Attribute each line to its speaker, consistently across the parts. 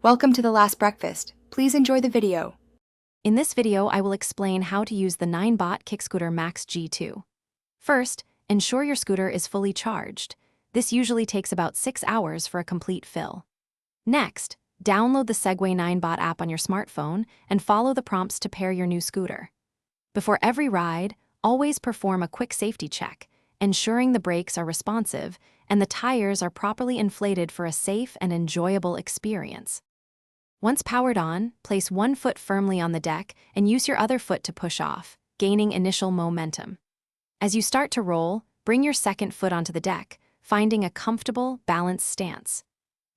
Speaker 1: Welcome to The Last Breakfast. Please enjoy the video.
Speaker 2: In this video, I will explain how to use the Ninebot Kickscooter Max G2. First, ensure your scooter is fully charged. This usually takes about 6 hours for a complete fill. Next, download the Segway Ninebot app on your smartphone and follow the prompts to pair your new scooter. Before every ride, always perform a quick safety check, ensuring the brakes are responsive and the tires are properly inflated for a safe and enjoyable experience. Once powered on, place one foot firmly on the deck and use your other foot to push off, gaining initial momentum. As you start to roll, bring your second foot onto the deck, finding a comfortable, balanced stance.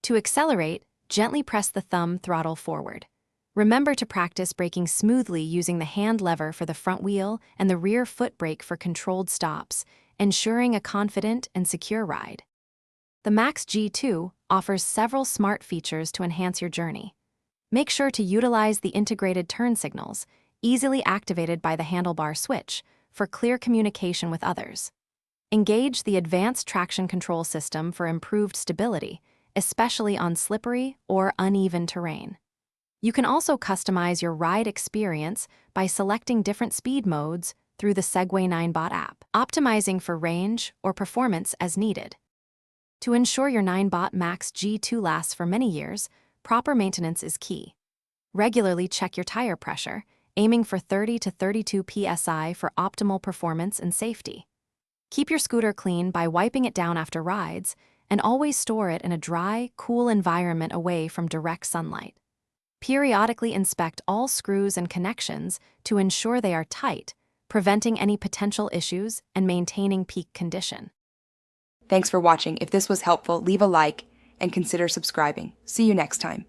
Speaker 2: To accelerate, gently press the thumb throttle forward. Remember to practice braking smoothly using the hand lever for the front wheel and the rear foot brake for controlled stops, ensuring a confident and secure ride. The Max G2 offers several smart features to enhance your journey. Make sure to utilize the integrated turn signals, easily activated by the handlebar switch, for clear communication with others. Engage the advanced traction control system for improved stability, especially on slippery or uneven terrain. You can also customize your ride experience by selecting different speed modes through the Segway Ninebot app, optimizing for range or performance as needed. To ensure your Ninebot Max G2 lasts for many years, proper maintenance is key. Regularly check your tire pressure, aiming for 30 to 32 psi for optimal performance and safety. Keep your scooter clean by wiping it down after rides, and always store it in a dry, cool environment away from direct sunlight. Periodically inspect all screws and connections to ensure they are tight, preventing any potential issues and maintaining peak condition.
Speaker 1: Thanks for watching. If this was helpful, leave a like and consider subscribing. See you next time.